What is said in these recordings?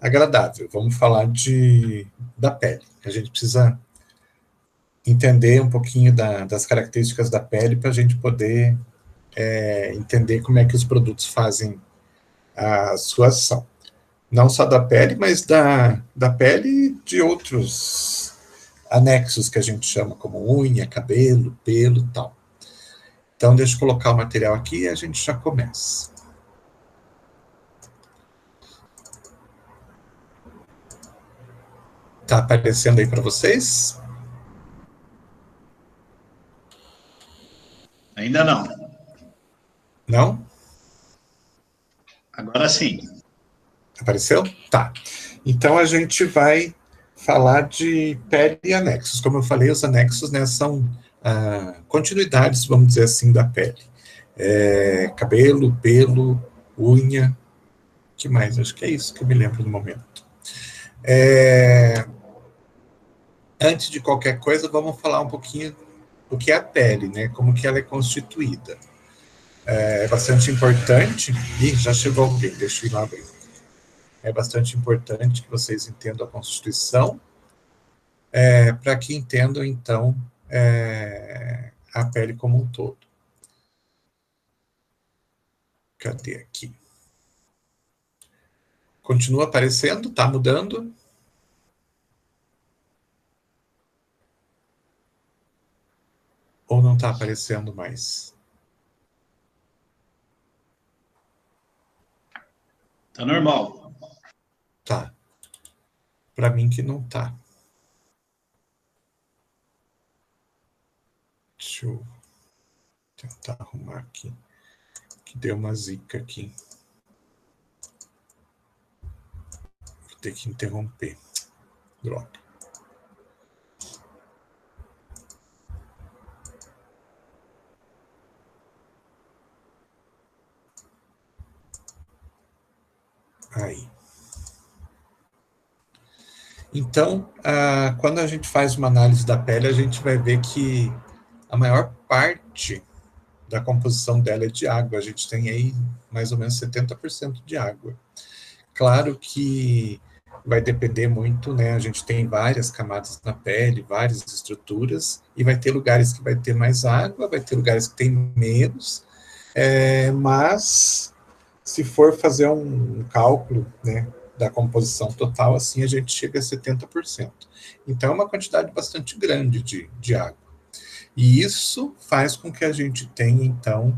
agradável. Vamos falar da pele. A gente precisa entender um pouquinho das características da pele para a gente poder entender como é que os produtos fazem a sua ação. Não só da pele, mas da pele e de outros anexos que a gente chama como unha, cabelo, pelo e tal. Então, deixa eu colocar o material aqui e a gente já começa. Tá aparecendo aí para vocês? Ainda não. Não? Agora sim. Apareceu? Tá. Então, a gente vai falar de pele e anexos. Como eu falei, os anexos, né, são continuidades, vamos dizer assim, da pele. Cabelo, pelo, unha, o que mais? Acho que é isso que eu me lembro no momento. Antes de qualquer coisa, vamos falar um pouquinho do que é a pele, né? Como que ela é constituída. É bastante importante. Ih, já chegou alguém, deixa eu ir lá ver. É bastante importante que vocês entendam a Constituição, para que entendam, então, a pele como um todo. Cadê aqui? Continua aparecendo? Está mudando? Ou não está aparecendo mais? Tá normal. Tá. Para mim que não tá. Deixa eu tentar arrumar aqui. Que deu uma zica aqui. Vou ter que interromper. Droga. Aí. Então, quando a gente faz uma análise da pele, a gente vai ver que a maior parte da composição dela é de água. A gente tem aí mais ou menos 70% de água. Claro que vai depender muito, né? A gente tem várias camadas na pele, várias estruturas, e vai ter lugares que vai ter mais água, vai ter lugares que tem menos, mas se for fazer um cálculo, né, da composição total, assim, a gente chega a 70%. Então, é uma quantidade bastante grande de água. E isso faz com que a gente tenha, então,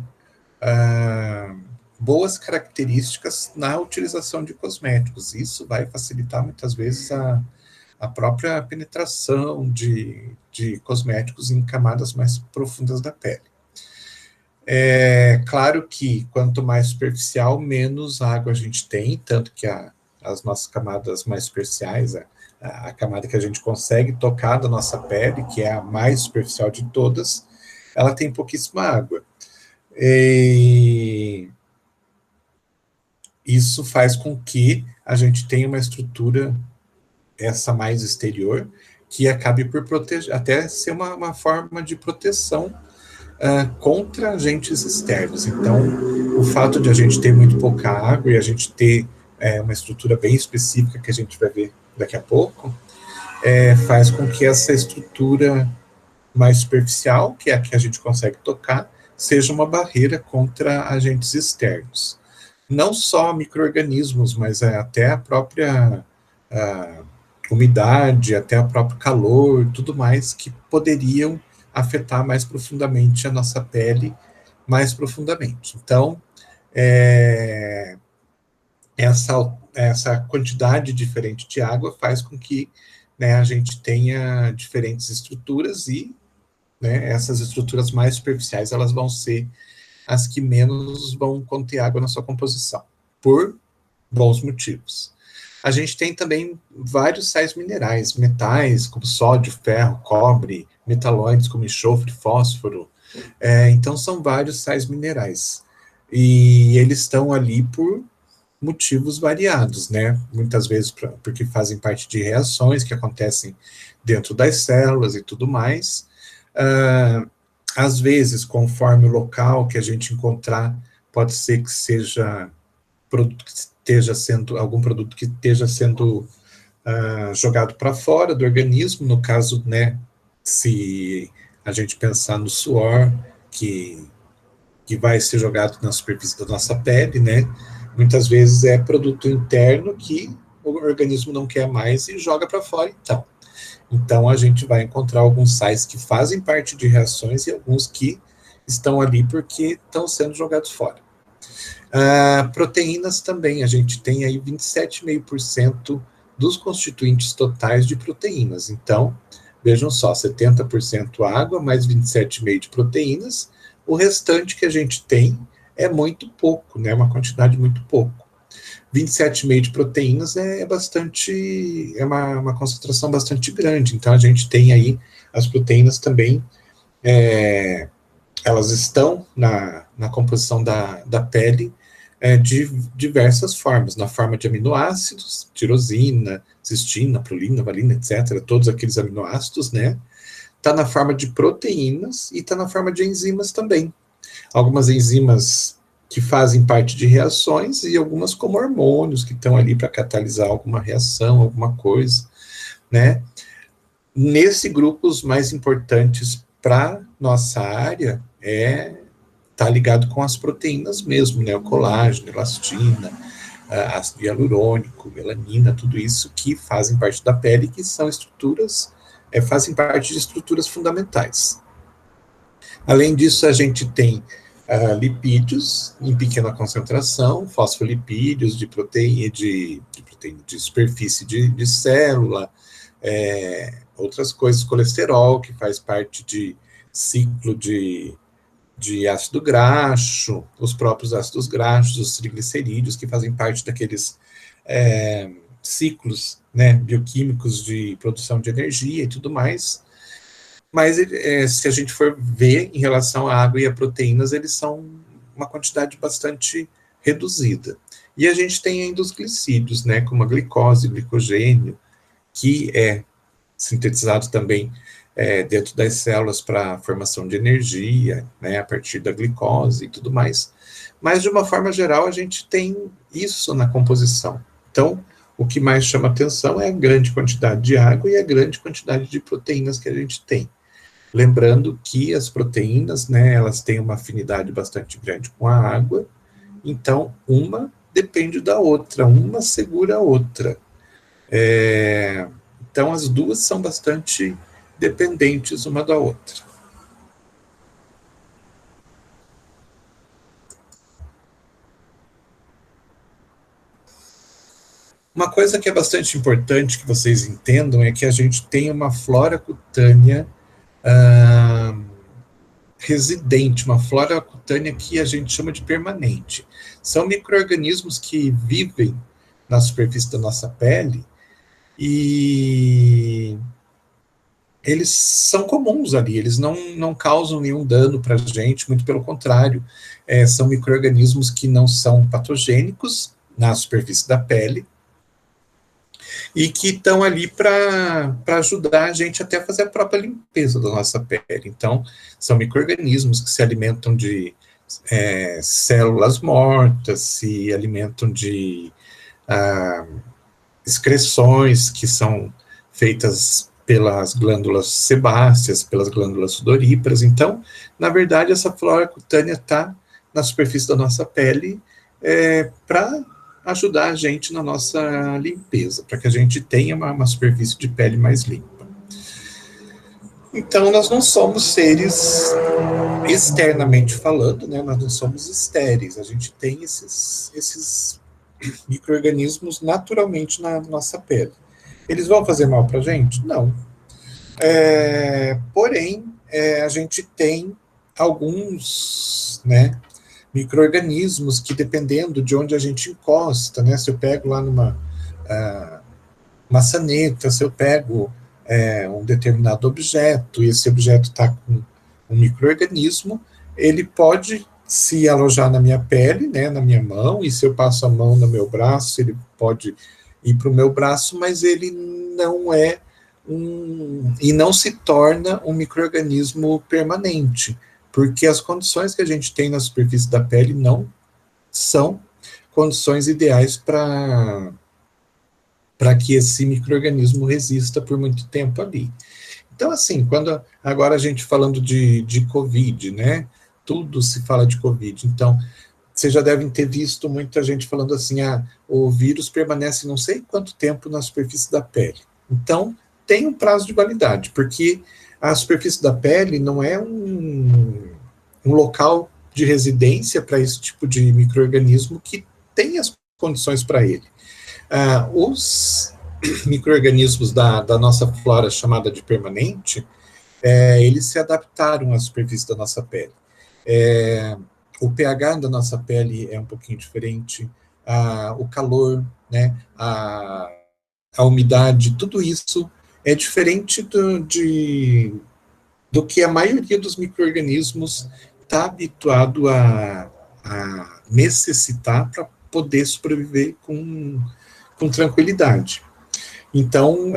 boas características na utilização de cosméticos. Isso vai facilitar, muitas vezes, a própria penetração de cosméticos em camadas mais profundas da pele. É claro que quanto mais superficial, menos água a gente tem, tanto que as nossas camadas mais superficiais, a camada que a gente consegue tocar da nossa pele, que é a mais superficial de todas, ela tem pouquíssima água. E isso faz com que a gente tenha uma estrutura, essa mais exterior, que acabe por proteger, até ser uma forma de proteção contra agentes externos. Então, o fato de a gente ter muito pouca água e a gente ter uma estrutura bem específica, que a gente vai ver daqui a pouco, faz com que essa estrutura mais superficial, que é a que a gente consegue tocar, seja uma barreira contra agentes externos. Não só micro-organismos, mas até a própria umidade, até o próprio calor, tudo mais, que poderiam afetar mais profundamente a nossa pele, mais profundamente. Então, essa quantidade diferente de água faz com que, né, a gente tenha diferentes estruturas e, né, essas estruturas mais superficiais, elas vão ser as que menos vão conter água na sua composição, por bons motivos. A gente tem também vários sais minerais, metais, como sódio, ferro, cobre, metalóides, como enxofre, fósforo. Então, são vários sais minerais. E eles estão ali por motivos variados, né? Muitas vezes porque fazem parte de reações que acontecem dentro das células e tudo mais. Às vezes, conforme o local que a gente encontrar, pode ser que seja esteja sendo, algum produto que esteja sendo jogado para fora do organismo, no caso, né, se a gente pensar no suor, que vai ser jogado na superfície da nossa pele, né, muitas vezes é produto interno que o organismo não quer mais e joga para fora, então a gente vai encontrar alguns sais que fazem parte de reações e alguns que estão ali porque estão sendo jogados fora. Proteínas também, a gente tem aí 27,5% dos constituintes totais de proteínas. Então, vejam só, 70% água, mais 27,5% de proteínas. O restante que a gente tem é muito pouco, né? Uma quantidade muito pouco. 27,5% de proteínas é bastante, é uma concentração bastante grande. Então, a gente tem aí as proteínas também, elas estão na composição da pele, de diversas formas, na forma de aminoácidos, tirosina, cistina, prolina, valina, etc., todos aqueles aminoácidos, né? Está na forma de proteínas e está na forma de enzimas também. Algumas enzimas que fazem parte de reações e algumas como hormônios que estão ali para catalisar alguma reação, alguma coisa, né? Nesse grupo, os mais importantes para nossa área está ligado com as proteínas mesmo, né? O colágeno, elastina, ácido hialurônico, melanina, tudo isso que fazem parte da pele, que são estruturas, fazem parte de estruturas fundamentais. Além disso, a gente tem lipídios em pequena concentração, fosfolipídios de proteína, de superfície de célula, outras coisas, colesterol, que faz parte de ciclo de ácido graxo, os próprios ácidos graxos, os triglicerídeos, que fazem parte daqueles ciclos, né, bioquímicos de produção de energia e tudo mais. Mas se a gente for ver em relação à água e a proteínas, eles são uma quantidade bastante reduzida. E a gente tem ainda os glicídios, né, como a glicose, glicogênio, que é sintetizado também dentro das células para a formação de energia, né, a partir da glicose e tudo mais. Mas, de uma forma geral, a gente tem isso na composição. Então, o que mais chama atenção é a grande quantidade de água e a grande quantidade de proteínas que a gente tem. Lembrando que as proteínas, né, elas têm uma afinidade bastante grande com a água, então uma depende da outra, uma segura a outra. Então, as duas são bastante dependentes uma da outra. Uma coisa que é bastante importante que vocês entendam é que a gente tem uma flora cutânea residente, uma flora cutânea que a gente chama de permanente. São micro-organismos que vivem na superfície da nossa pele e eles são comuns ali, eles não causam nenhum dano para a gente, muito pelo contrário, são micro-organismos que não são patogênicos na superfície da pele e que estão ali para ajudar a gente até a fazer a própria limpeza da nossa pele. Então, são micro-organismos que se alimentam de células mortas, se alimentam de excreções que são feitas pelas glândulas sebáceas, pelas glândulas sudoríparas. Então, na verdade, essa flora cutânea está na superfície da nossa pele para ajudar a gente na nossa limpeza, para que a gente tenha uma superfície de pele mais limpa. Então, nós não somos seres, externamente falando, né, nós não somos estéreis, a gente tem esses micro-organismos naturalmente na nossa pele. Eles vão fazer mal para a gente? Não. Porém, a gente tem alguns, né, micro-organismos que, dependendo de onde a gente encosta, né, se eu pego lá numa maçaneta, se eu pego um determinado objeto, e esse objeto está com um micro-organismo, ele pode se alojar na minha pele, né, na minha mão, e se eu passo a mão no meu braço, ele pode ir para o meu braço, mas ele não e não se torna um micro-organismo permanente, porque as condições que a gente tem na superfície da pele não são condições ideais para que esse micro-organismo resista por muito tempo ali. Então, assim, quando agora a gente falando de Covid, né? Tudo se fala de Covid. Então, vocês já devem ter visto muita gente falando assim, o vírus permanece não sei quanto tempo na superfície da pele. Então, tem um prazo de validade, porque a superfície da pele não é um local de residência para esse tipo de micro-organismo que tem as condições para ele. Os micro-organismos da nossa flora chamada de permanente, eles se adaptaram à superfície da nossa pele. O pH da nossa pele é um pouquinho diferente, o calor, né, a umidade, tudo isso é diferente do que a maioria dos micro-organismos está habituado a necessitar para poder sobreviver com tranquilidade. Então,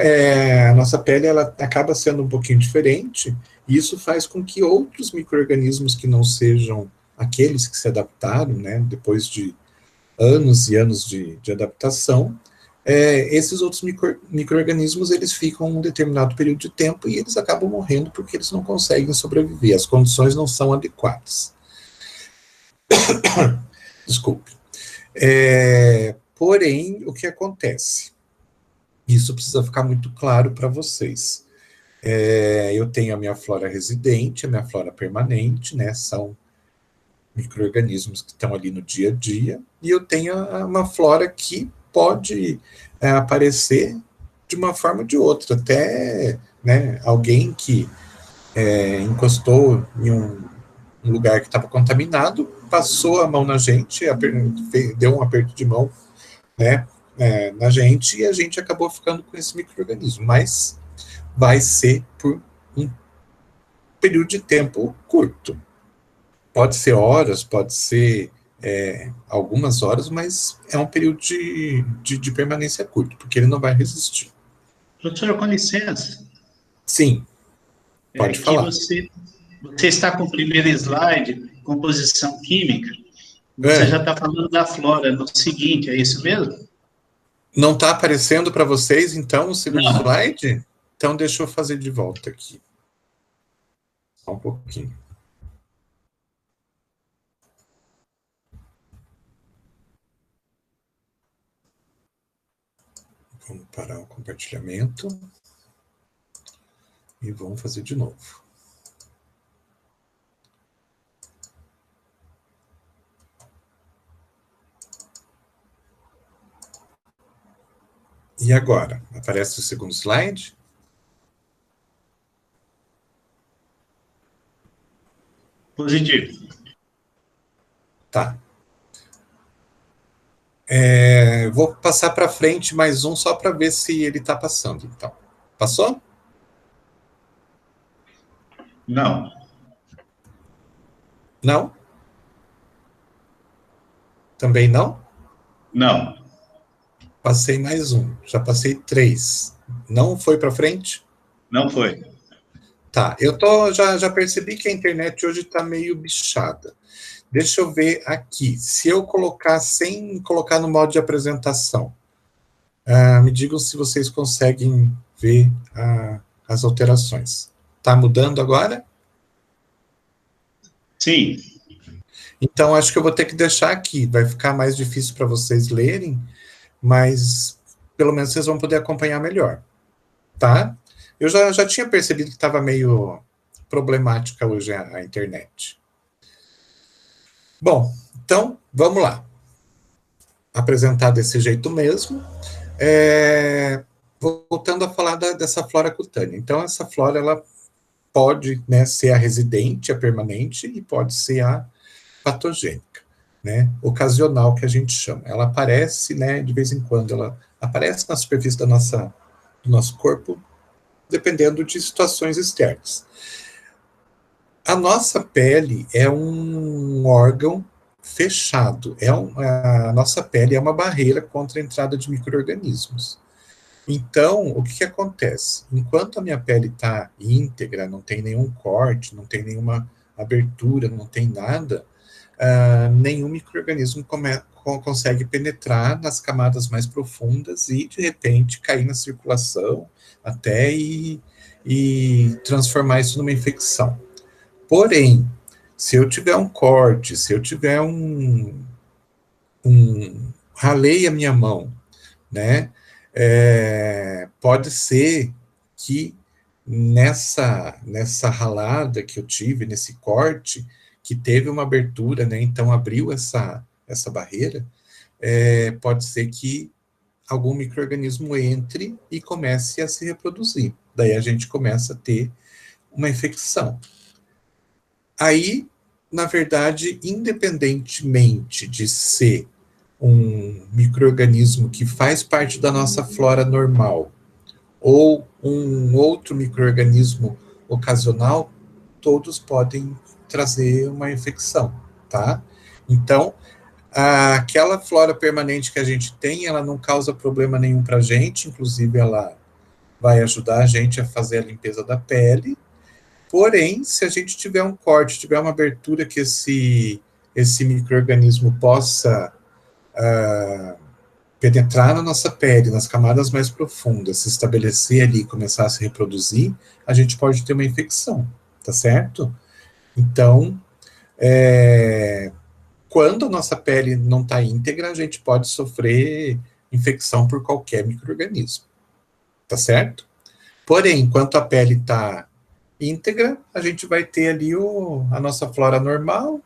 a nossa pele ela acaba sendo um pouquinho diferente, e isso faz com que outros micro-organismos que não sejam aqueles que se adaptaram, né, depois de anos e anos de adaptação, esses outros micro-organismos, eles ficam um determinado período de tempo e eles acabam morrendo porque eles não conseguem sobreviver, as condições não são adequadas. Desculpe. Porém, o que acontece? Isso precisa ficar muito claro para vocês. Eu tenho a minha flora residente, a minha flora permanente, né, são micro-organismos que estão ali no dia a dia, e eu tenho uma flora que pode aparecer de uma forma ou de outra, até, né, alguém que encostou em um lugar que estava contaminado, passou a mão na gente, deu um aperto de mão, né, na gente, e a gente acabou ficando com esse micro-organismo, mas vai ser por um período de tempo curto. Pode ser horas, pode ser algumas horas, mas é um período de permanência curto, porque ele não vai resistir. Professor, com licença. Sim, pode falar. Você está com o primeiro slide, composição química. Você já está falando da flora no seguinte, é isso mesmo? Não está aparecendo para vocês, então, o segundo Não. slide? Então, deixa eu fazer de volta aqui. Só um pouquinho. Vamos parar o compartilhamento. E vamos fazer de novo. E agora? Aparece o segundo slide? Positivo. Tá. Vou passar para frente mais um só para ver se ele está passando. Então, passou? Não. Não? Também não? Não. Passei mais um. Já passei 3. Não foi para frente? Não foi. Tá. Já percebi que a internet hoje está meio bichada. Deixa eu ver aqui. Se eu colocar sem colocar no modo de apresentação, me digam se vocês conseguem ver as alterações. Está mudando agora? Sim. Então, acho que eu vou ter que deixar aqui. Vai ficar mais difícil para vocês lerem, mas pelo menos vocês vão poder acompanhar melhor. Tá? Eu já tinha percebido que estava meio problemática hoje a internet. Bom, então, vamos lá. Apresentar desse jeito mesmo. Voltando a falar dessa flora cutânea. Então, essa flora, ela pode, né, ser a residente, a permanente, e pode ser a patogênica, né, ocasional, que a gente chama. Ela aparece, né, de vez em quando, ela aparece na superfície do nosso corpo, dependendo de situações externas. A nossa pele é um órgão fechado, a nossa pele é uma barreira contra a entrada de micro-organismos. Então, o que acontece? Enquanto a minha pele está íntegra, não tem nenhum corte, não tem nenhuma abertura, não tem nada, nenhum micro-organismo consegue penetrar nas camadas mais profundas e, de repente, cair na circulação até e transformar isso numa infecção. Porém, se eu tiver um corte, se eu tiver ralei a minha mão, né, pode ser que nessa ralada que eu tive, nesse corte, que teve uma abertura, né, então abriu essa barreira, pode ser que algum micro-organismo entre e comece a se reproduzir. Daí a gente começa a ter uma infecção. Aí, na verdade, independentemente de ser um micro-organismo que faz parte da nossa flora normal ou um outro micro-organismo ocasional, todos podem trazer uma infecção, tá? Então, aquela flora permanente que a gente tem, ela não causa problema nenhum para a gente, inclusive ela vai ajudar a gente a fazer a limpeza da pele. Porém, se a gente tiver um corte, tiver uma abertura que esse micro-organismo possa penetrar na nossa pele, nas camadas mais profundas, se estabelecer ali e começar a se reproduzir, a gente pode ter uma infecção, tá certo? Então, quando a nossa pele não está íntegra, a gente pode sofrer infecção por qualquer micro-organismo, tá certo? Porém, enquanto a pele está íntegra, a gente vai ter ali a nossa flora normal,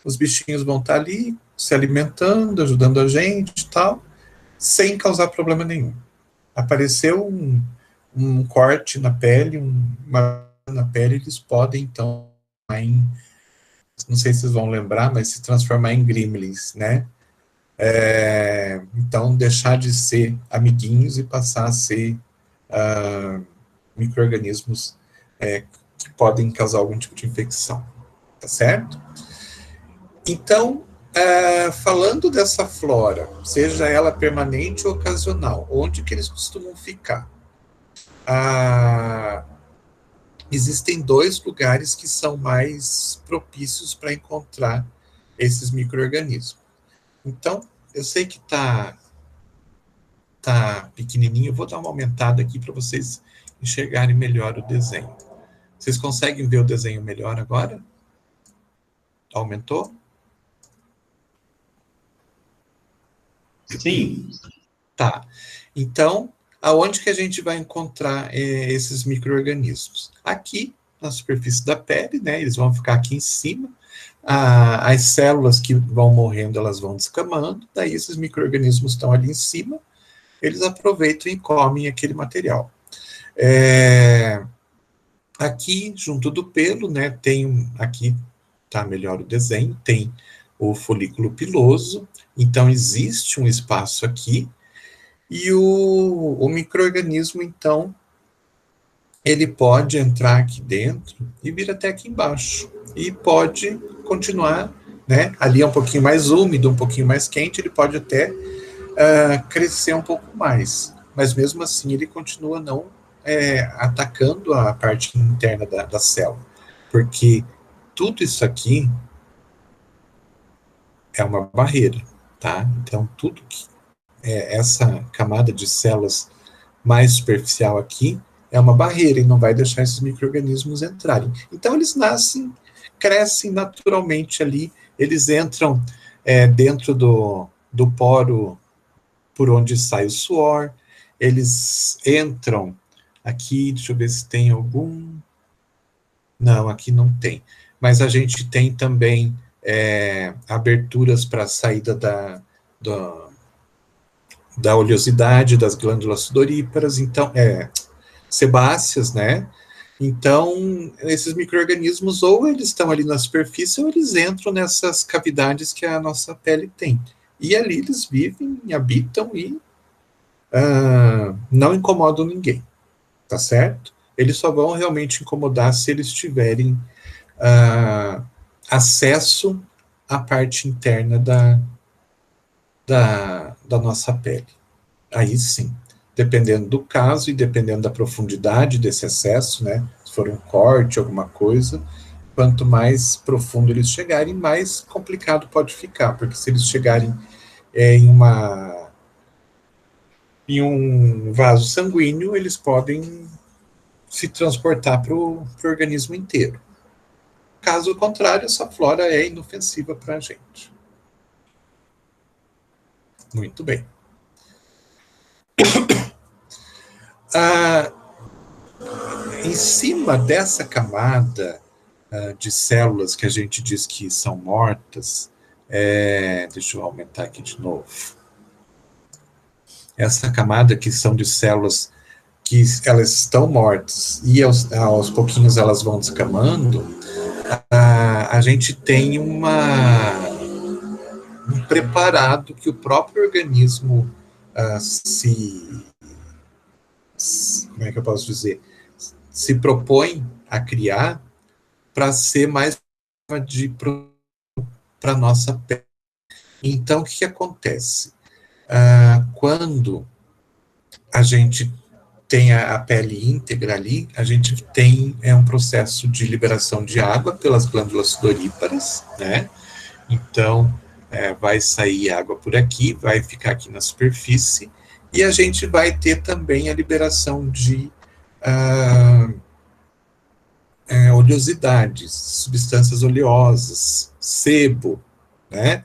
os bichinhos vão estar ali se alimentando, ajudando a gente e tal, sem causar problema nenhum. Apareceu um corte na pele, uma na pele, eles podem, então, não sei se vocês vão lembrar, mas se transformar em gremlins, né? Então, deixar de ser amiguinhos e passar a ser micro-organismos que podem causar algum tipo de infecção, tá certo? Então, falando dessa flora, seja ela permanente ou ocasional, onde que eles costumam ficar? Existem 2 lugares que são mais propícios para encontrar esses micro-organismos. Então, eu sei que tá pequenininho, eu vou dar uma aumentada aqui para vocês enxergarem melhor o desenho. Vocês conseguem ver o desenho melhor agora? Aumentou? Sim. Tá. Então, aonde que a gente vai encontrar esses micro-organismos? Aqui, na superfície da pele, né? Eles vão ficar aqui em cima. As células que vão morrendo, elas vão descamando. Daí, esses micro-organismos estão ali em cima. Eles aproveitam e comem aquele material. Aqui, junto do pelo, né? Tem aqui, tá melhor o desenho, tem o folículo piloso. Então, existe um espaço aqui. E o micro-organismo, então, ele pode entrar aqui dentro e vir até aqui embaixo. E pode continuar, né? Ali é um pouquinho mais úmido, um pouquinho mais quente, ele pode até crescer um pouco mais. Mas mesmo assim, ele continua não atacando a parte interna da célula. Porque tudo isso aqui é uma barreira, tá? Então, tudo que essa camada de células mais superficial aqui é uma barreira e não vai deixar esses micro-organismos entrarem. Então, eles nascem, crescem naturalmente ali, eles entram dentro do poro por onde sai o suor, eles entram aqui, deixa eu ver se tem algum... Não, aqui não tem. Mas a gente tem também aberturas para a saída da oleosidade das glândulas sudoríparas, então, sebáceas, né? Então, esses micro-organismos, ou eles estão ali na superfície, ou eles entram nessas cavidades que a nossa pele tem. E ali eles vivem, habitam e não incomodam ninguém, tá certo? Eles só vão realmente incomodar se eles tiverem acesso à parte interna da nossa pele. Aí sim, dependendo do caso e dependendo da profundidade desse acesso, né, se for um corte, alguma coisa, quanto mais profundo eles chegarem, mais complicado pode ficar, porque se eles chegarem em um vaso sanguíneo, eles podem se transportar para o organismo inteiro. Caso contrário, essa flora é inofensiva para a gente. Muito bem. Em cima dessa camada de células que a gente diz que são mortas, deixa eu aumentar aqui de novo. Essa camada que são de células que elas estão mortas e aos pouquinhos elas vão descamando, a gente tem um preparado que o próprio organismo como é que eu posso dizer, se propõe a criar para ser mais para a nossa pele. Então, o que acontece? Quando a gente tem a pele íntegra ali, a gente tem um processo de liberação de água pelas glândulas sudoríparas, né? Então, vai sair água por aqui, vai ficar aqui na superfície, e a gente vai ter também a liberação de oleosidades, substâncias oleosas, sebo, né?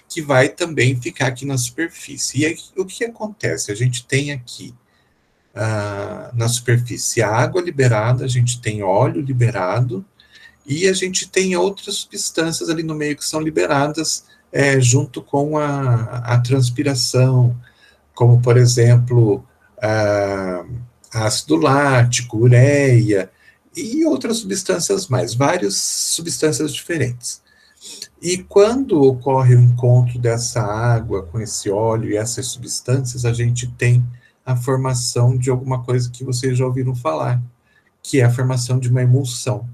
Que vai também ficar aqui na superfície. E aí, o que acontece? A gente tem aqui na superfície água liberada, a gente tem óleo liberado, e a gente tem outras substâncias ali no meio que são liberadas junto com a transpiração, como, por exemplo, ácido lático, ureia, e outras substâncias mais, várias substâncias diferentes. E quando ocorre o encontro dessa água com esse óleo e essas substâncias, a gente tem a formação de alguma coisa que vocês já ouviram falar, que é a formação de uma emulsão.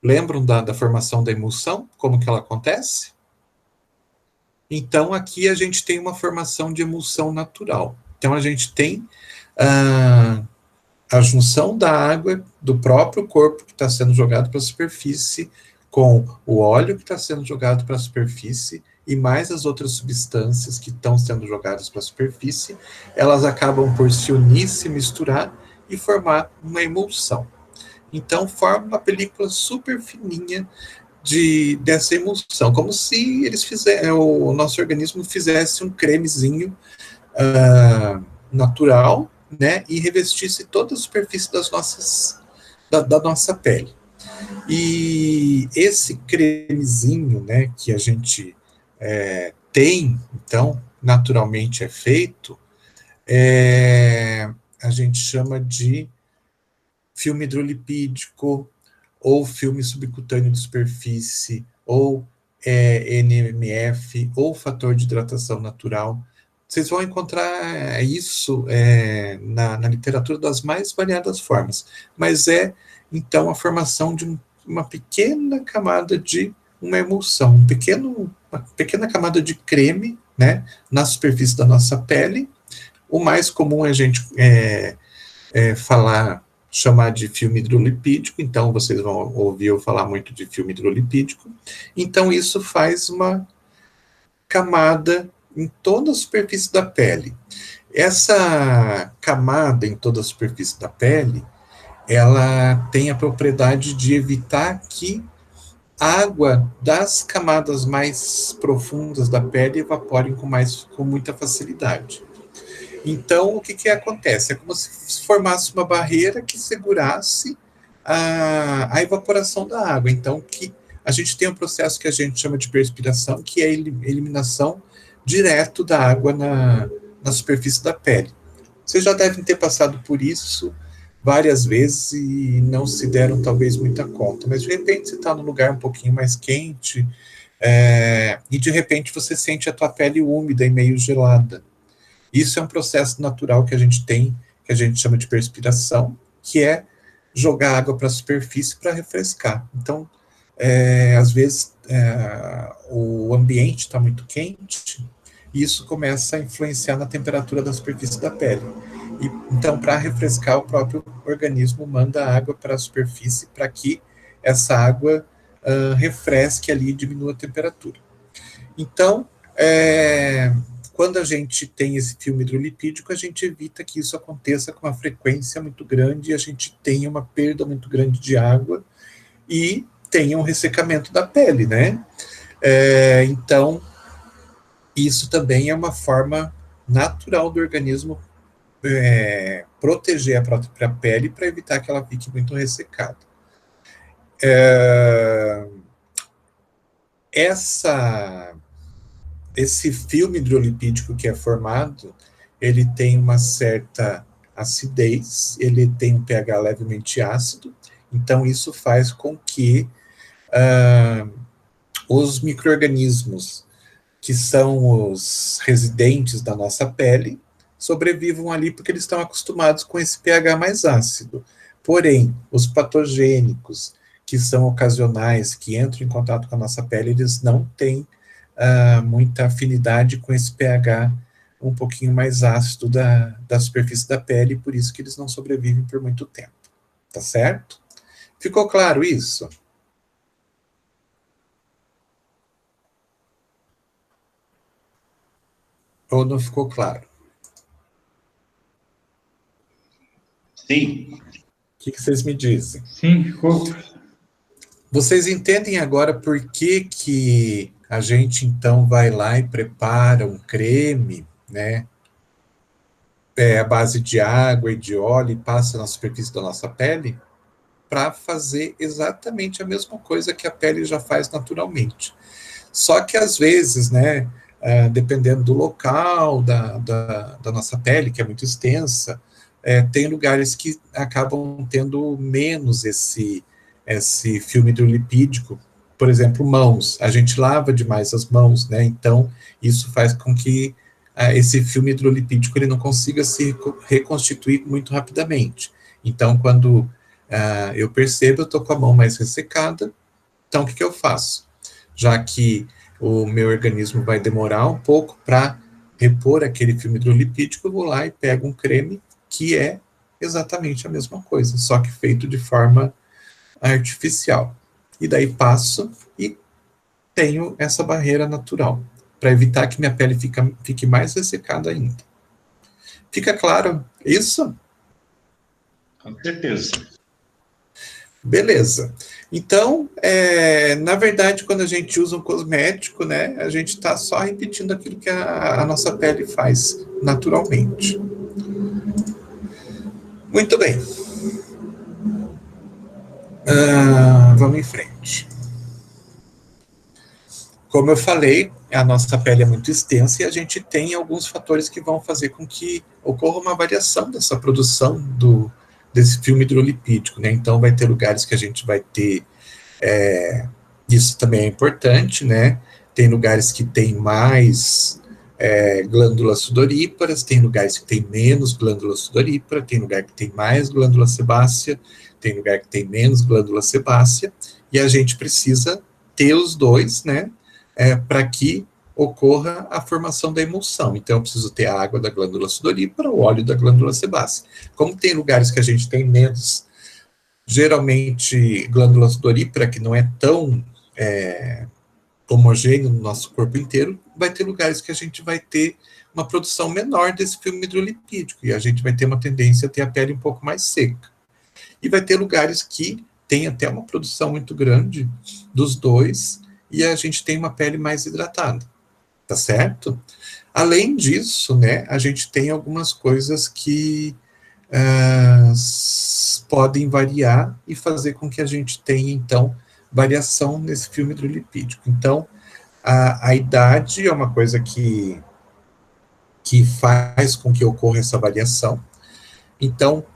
Lembram da formação da emulsão? Como que ela acontece? Então, aqui a gente tem uma formação de emulsão natural. Então, a gente tem a junção da água do próprio corpo que está sendo jogado para a superfície com o óleo que está sendo jogado para a superfície e mais as outras substâncias que estão sendo jogadas para a superfície, elas acabam por se unir, se misturar e formar uma emulsão. Então, forma uma película super fininha dessa emulsão, como se o nosso organismo fizesse um cremezinho natural, né, e revestisse toda a superfície da nossa pele. E esse cremezinho, né, que a gente tem, então, naturalmente é feito, a gente chama de filme hidrolipídico, ou filme subcutâneo de superfície, ou NMF, ou fator de hidratação natural. Vocês vão encontrar isso na literatura das mais variadas formas, mas então, a formação de uma pequena camada de uma emulsão, uma pequena camada de creme, né, na superfície da nossa pele. O mais comum é a gente chamar de filme hidrolipídico, então vocês vão ouvir eu falar muito de filme hidrolipídico. Então, isso faz uma camada em toda a superfície da pele. Essa camada em toda a superfície da pele, ela tem a propriedade de evitar que água das camadas mais profundas da pele evaporem com muita facilidade. Então, o que acontece? É como se formasse uma barreira que segurasse a evaporação da água. Então, a gente tem um processo que a gente chama de perspiração, que é a eliminação direto da água na superfície da pele. Vocês já devem ter passado por isso várias vezes e não se deram talvez muita conta, mas de repente você está num lugar um pouquinho mais quente e de repente você sente a tua pele úmida e meio gelada. Isso é um processo natural que a gente tem, que a gente chama de perspiração, que é jogar água para a superfície para refrescar. Então, às vezes, o ambiente está muito quente, e isso começa a influenciar na temperatura da superfície da pele. Então, para refrescar, o próprio organismo manda água para a superfície para que essa água refresque ali e diminua a temperatura. Então, quando a gente tem esse filme hidrolipídico, a gente evita que isso aconteça com uma frequência muito grande e a gente tenha uma perda muito grande de água e tenha um ressecamento da pele, né? Então, isso também é uma forma natural do organismo proteger a própria pele para evitar que ela fique muito ressecada. Esse filme hidrolipídico que é formado, ele tem uma certa acidez, ele tem um pH levemente ácido, então isso faz com que os micro-organismos que são os residentes da nossa pele sobrevivam ali porque eles estão acostumados com esse pH mais ácido. Porém, os patogênicos, que são ocasionais, que entram em contato com a nossa pele, eles não têm muita afinidade com esse pH um pouquinho mais ácido da superfície da pele, por isso que eles não sobrevivem por muito tempo. Tá certo? Ficou claro isso? Ou não ficou claro? Sim. O que vocês me dizem? Sim, ficou. Vocês entendem agora por que a gente, então, vai lá e prepara um creme, né? À base de água e de óleo e passa na superfície da nossa pele? Para fazer exatamente a mesma coisa que a pele já faz naturalmente. Só que, às vezes, né, dependendo do local da nossa pele, que é muito extensa, tem lugares que acabam tendo menos esse filme hidrolipídico. Por exemplo, mãos. A gente lava demais as mãos, né? Então, isso faz com que esse filme hidrolipídico ele não consiga se reconstituir muito rapidamente. Então, quando eu percebo, eu estou com a mão mais ressecada, então o que eu faço? Já que o meu organismo vai demorar um pouco para repor aquele filme hidrolipídico, eu vou lá e pego um creme que é exatamente a mesma coisa, só que feito de forma artificial. E daí passo e tenho essa barreira natural, para evitar que minha pele fique mais ressecada ainda. Fica claro isso? Com certeza. Beleza. Então, na verdade, quando a gente usa um cosmético, né, a gente está só repetindo aquilo que a nossa pele faz naturalmente. Muito bem. Vamos em frente. Como eu falei, a nossa pele é muito extensa e a gente tem alguns fatores que vão fazer com que ocorra uma variação dessa produção desse filme hidrolipídico, né? Então, vai ter lugares que a gente vai ter, isso também é importante, né? Tem lugares que tem mais glândulas sudoríparas, tem lugares que tem menos glândula sudorípara, tem lugar que tem mais glândula sebácea, tem lugar que tem menos glândula sebácea, e a gente precisa ter os dois, né? Para que ocorra a formação da emulsão. Então, eu preciso ter a água da glândula sudorípara, o óleo da glândula sebácea. Como tem lugares que a gente tem menos, geralmente, glândula sudorípara, que não é tão homogêneo no nosso corpo inteiro, vai ter lugares que a gente vai ter uma produção menor desse filme hidrolipídico, e a gente vai ter uma tendência a ter a pele um pouco mais seca. E vai ter lugares que tem até uma produção muito grande dos dois, e a gente tem uma pele mais hidratada, tá certo? Além disso, né, a gente tem algumas coisas que podem variar e fazer com que a gente tenha, então, variação nesse filme hidrolipídico. Então, a idade é uma coisa que faz com que ocorra essa variação. Então,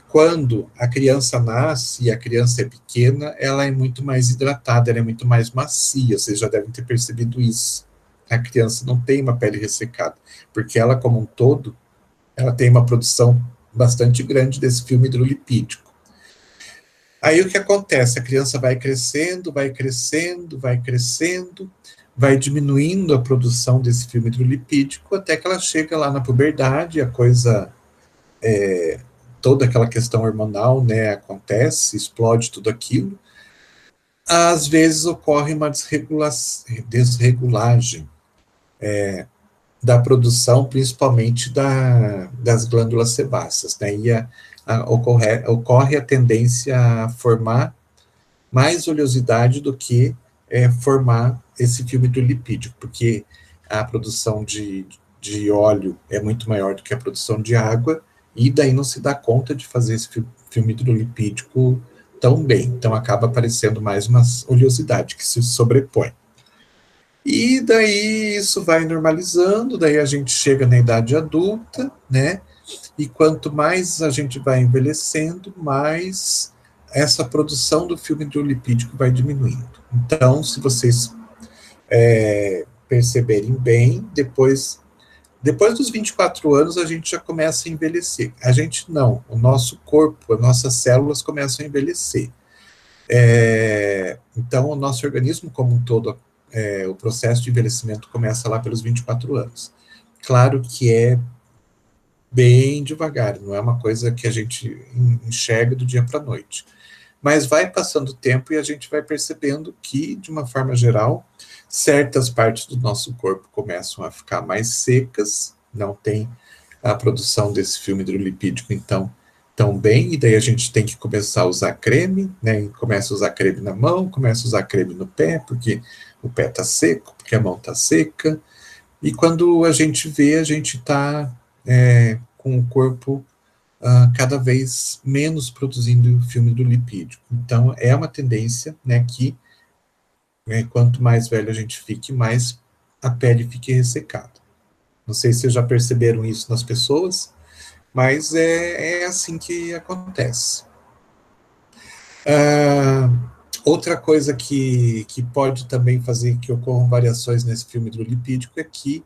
quando a criança nasce e a criança é pequena, ela é muito mais hidratada, ela é muito mais macia, vocês já devem ter percebido isso. A criança não tem uma pele ressecada, porque ela, como um todo, ela tem uma produção bastante grande desse filme hidrolipídico. Aí o que acontece? A criança vai crescendo, vai crescendo, vai crescendo, vai diminuindo a produção desse filme hidrolipídico, até que ela chega lá na puberdade, a coisa toda aquela questão hormonal, né, acontece, explode tudo aquilo, às vezes ocorre uma desregulagem da produção, principalmente das glândulas sebáceas, né, e ocorre a tendência a formar mais oleosidade do que formar esse filme hidrolipídico, porque a produção de óleo é muito maior do que a produção de água, e daí não se dá conta de fazer esse filme hidrolipídico tão bem. Então acaba aparecendo mais uma oleosidade que se sobrepõe. E daí isso vai normalizando, daí a gente chega na idade adulta, né? E quanto mais a gente vai envelhecendo, mais essa produção do filme hidrolipídico vai diminuindo. Então, se vocês perceberem bem, depois dos 24 anos, a gente já começa a envelhecer. A gente não, o nosso corpo, as nossas células começam a envelhecer. Então, o nosso organismo como um todo, o processo de envelhecimento começa lá pelos 24 anos. Claro que é bem devagar, não é uma coisa que a gente enxerga do dia para a noite. Mas vai passando o tempo e a gente vai percebendo que, de uma forma geral, certas partes do nosso corpo começam a ficar mais secas, não tem a produção desse filme hidrolipídico, então, tão bem, e daí a gente tem que começar a usar creme, né, começa a usar creme na mão, começa a usar creme no pé, porque o pé está seco, porque a mão está seca, e quando a gente vê, a gente está com o corpo cada vez menos produzindo filme hidrolipídico. Então, é uma tendência, né, que quanto mais velho a gente fique, mais a pele fique ressecada. Não sei se vocês já perceberam isso nas pessoas, mas é assim que acontece. Outra coisa que pode também fazer que ocorram variações nesse filme hidrolipídico é que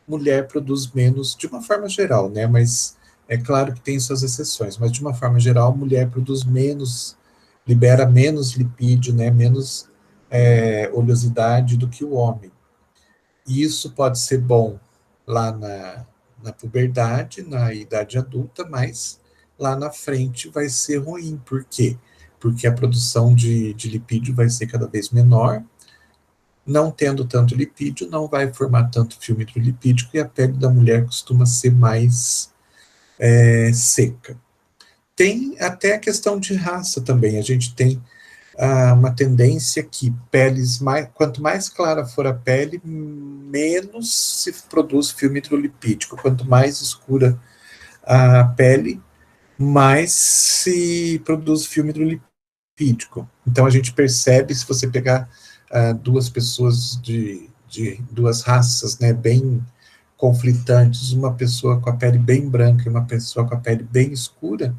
mulher produz menos, de uma forma geral, né, mas é claro que tem suas exceções, mas de uma forma geral, a mulher produz menos, libera menos lipídio, né, menos oleosidade do que o homem. E isso pode ser bom lá na puberdade, na idade adulta, mas lá na frente vai ser ruim. Por quê? Porque a produção de lipídio vai ser cada vez menor, não tendo tanto lipídio, não vai formar tanto filme hidrolipídico, e a pele da mulher costuma ser mais seca. Tem até a questão de raça também, a gente tem uma tendência que quanto mais clara for a pele, menos se produz filme hidrolipídico, quanto mais escura a pele, mais se produz filme hidrolipídico. Então a gente percebe, se você pegar duas pessoas de duas raças, né, bem conflitantes, uma pessoa com a pele bem branca e uma pessoa com a pele bem escura,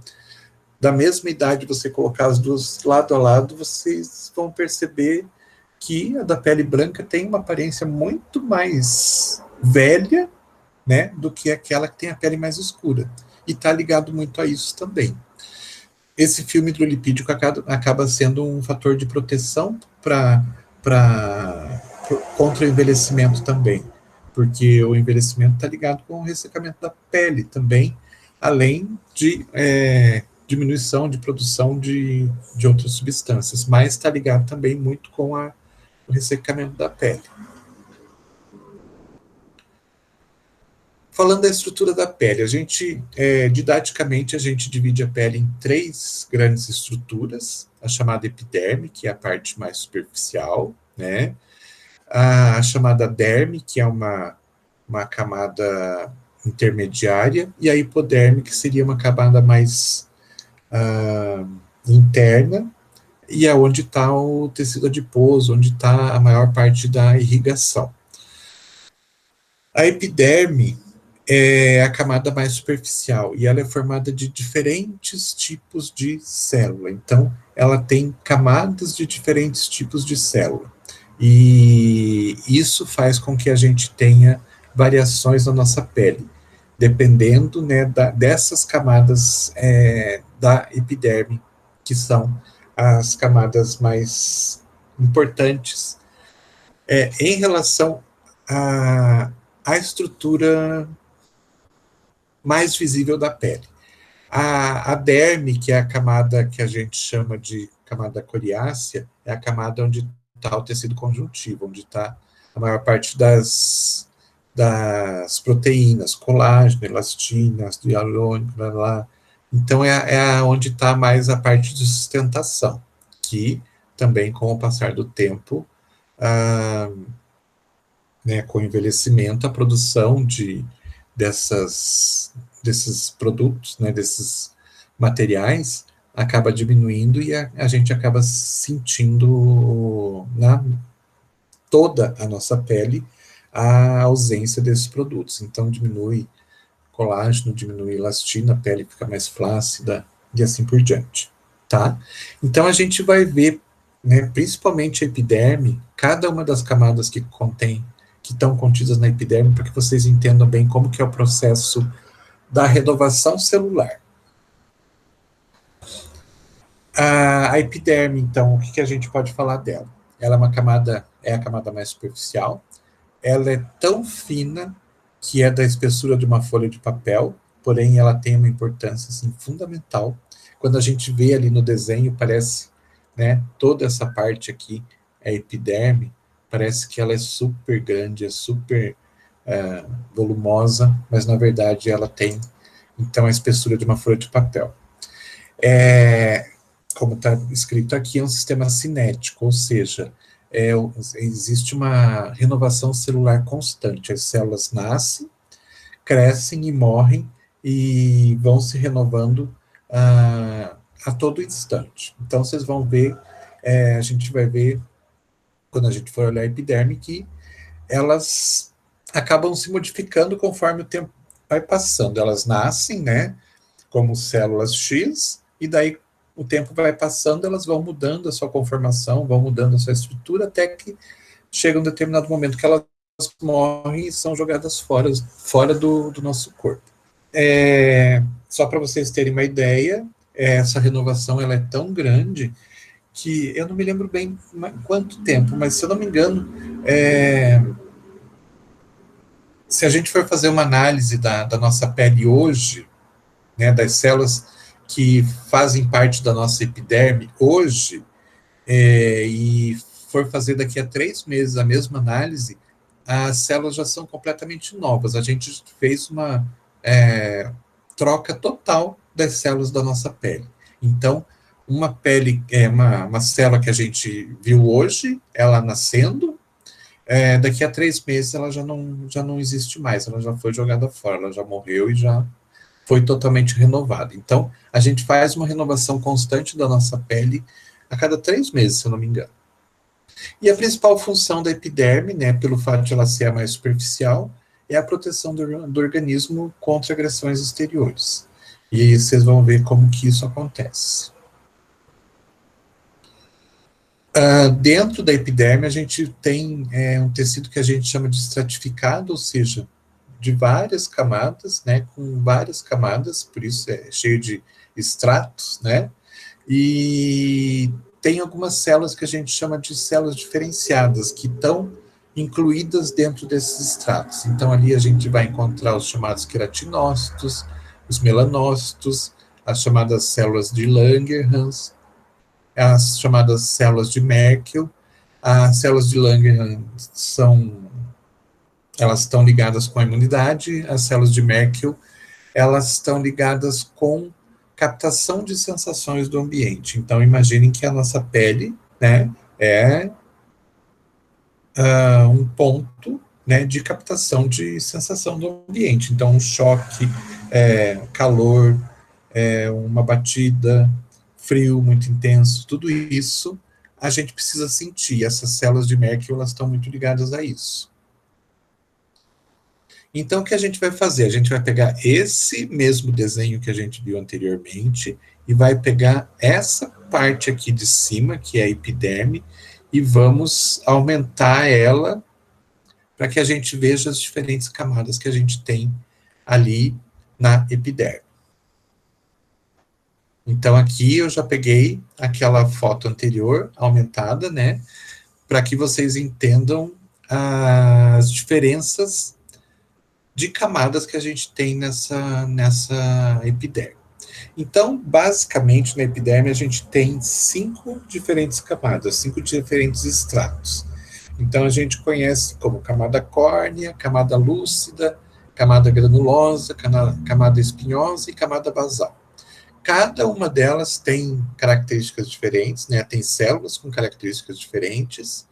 da mesma idade, você colocar as duas lado a lado, vocês vão perceber que a da pele branca tem uma aparência muito mais velha, né, do que aquela que tem a pele mais escura. E está ligado muito a isso também. Esse filme hidrolipídico acaba sendo um fator de proteção contra o envelhecimento também, porque o envelhecimento está ligado com o ressecamento da pele também, além de diminuição de produção de outras substâncias, mas está ligado também muito com o ressecamento da pele. Falando da estrutura da pele, didaticamente, a gente divide a pele em 3 grandes estruturas, a chamada epiderme, que é a parte mais superficial, né? A chamada derme, que é uma camada intermediária, e a hipoderme, que seria uma camada mais interna, e é onde está o tecido adiposo, onde está a maior parte da irrigação. A epiderme é a camada mais superficial, e ela é formada de diferentes tipos de célula. Então, ela tem camadas de diferentes tipos de célula. E isso faz com que a gente tenha variações na nossa pele, dependendo, né, dessas camadas da epiderme, que são as camadas mais importantes em relação à estrutura mais visível da pele. A derme, que é a camada que a gente chama de camada coriácea, é a camada onde está o tecido conjuntivo, onde está a maior parte das proteínas, colágeno, elastina, ácido hialurônico, blá, blá. Então, onde está mais a parte de sustentação, que também, com o passar do tempo, né, com o envelhecimento, a produção desses produtos, né, desses materiais, acaba diminuindo e a gente acaba sentindo na toda a nossa pele a ausência desses produtos. Então, diminui colágeno, diminui elastina, a pele fica mais flácida e assim por diante, tá? Então, a gente vai ver, né, principalmente a epiderme, cada uma das camadas que estão contidas na epiderme, para que vocês entendam bem como que é o processo da renovação celular. A epiderme, então, o que a gente pode falar dela? Ela é a camada mais superficial, ela é tão fina que é da espessura de uma folha de papel, porém ela tem uma importância assim, fundamental. Quando a gente vê ali no desenho, parece, né, toda essa parte aqui, a epiderme, parece que ela é super grande, é super volumosa, mas na verdade ela tem, então, a espessura de uma folha de papel. Como está escrito aqui, é um sistema cinético, ou seja, existe uma renovação celular constante. As células nascem, crescem e morrem e vão se renovando a todo instante. Então, vocês vão ver, a gente vai ver, quando a gente for olhar a epiderme, que elas acabam se modificando conforme o tempo vai passando. Elas nascem, né, como células X, e daí o tempo vai passando, elas vão mudando a sua conformação, vão mudando a sua estrutura, até que chega um determinado momento que elas morrem e são jogadas fora do nosso corpo. Só para vocês terem uma ideia, essa renovação ela é tão grande que eu não me lembro bem quanto tempo, mas se eu não me engano, se a gente for fazer uma análise da nossa pele hoje, né, das células que fazem parte da nossa epiderme hoje, e for fazer daqui a 3 meses a mesma análise, as células já são completamente novas. A gente fez uma troca total das células da nossa pele. Então, uma pele, uma célula que a gente viu hoje, ela nascendo, daqui a 3 meses ela já não existe mais, ela já foi jogada fora, ela já morreu e já foi totalmente renovada. Então, a gente faz uma renovação constante da nossa pele a cada 3 meses, se eu não me engano. E a principal função da epiderme, né, pelo fato de ela ser a mais superficial, é a proteção do organismo contra agressões exteriores. E aí vocês vão ver como que isso acontece. Dentro da epiderme, a gente tem um tecido que a gente chama de estratificado, ou seja, de várias camadas, né, com várias camadas, por isso é cheio de estratos, né, e tem algumas células que a gente chama de células diferenciadas, que estão incluídas dentro desses estratos. Então, ali a gente vai encontrar os chamados queratinócitos, os melanócitos, as chamadas células de Langerhans, as chamadas células de Merkel. As células de Langerhans elas estão ligadas com a imunidade, as células de Merkel, elas estão ligadas com captação de sensações do ambiente. Então, imaginem que a nossa pele, né, é um ponto, né, de captação de sensação do ambiente. Então, um choque, calor, uma batida, frio muito intenso, tudo isso a gente precisa sentir. Essas células de Merkel, elas estão muito ligadas a isso. Então, o que a gente vai fazer? A gente vai pegar esse mesmo desenho que a gente viu anteriormente e vai pegar essa parte aqui de cima, que é a epiderme, e vamos aumentar ela para que a gente veja as diferentes camadas que a gente tem ali na epiderme. Então, aqui eu já peguei aquela foto anterior, aumentada, né, para que vocês entendam as diferenças de camadas que a gente tem nessa epiderme. Então, basicamente, na epiderme a gente tem 5 diferentes camadas, 5 diferentes estratos. Então, a gente conhece como camada córnea, camada lúcida, camada granulosa, camada espinhosa e camada basal. Cada uma delas tem características diferentes, né? Tem células com características diferentes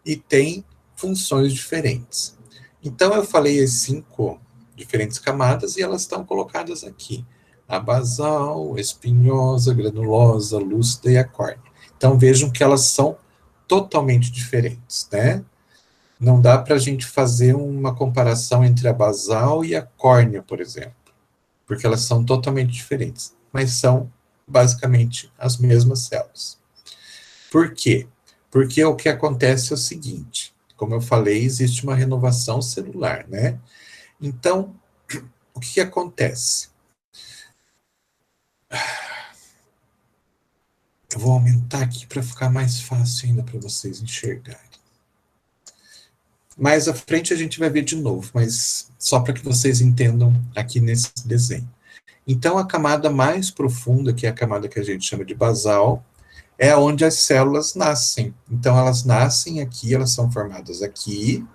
e tem funções diferentes. Então, eu falei as 5 diferentes camadas e elas estão colocadas aqui. A basal, a espinhosa, granulosa, lúcida e a córnea. Então, vejam que elas são totalmente diferentes, né? Não dá para a gente fazer uma comparação entre a basal e a córnea, por exemplo, porque elas são totalmente diferentes, mas são basicamente as mesmas células. Por quê? Porque o que acontece é o seguinte, como eu falei, existe uma renovação celular, né? Então, o que acontece? Eu vou aumentar aqui para ficar mais fácil ainda para vocês enxergarem. Mais à frente a gente vai ver de novo, mas só para que vocês entendam aqui nesse desenho. Então, a camada mais profunda, que é a camada que a gente chama de basal, é onde as células nascem. Então, elas nascem aqui, elas são formadas aqui,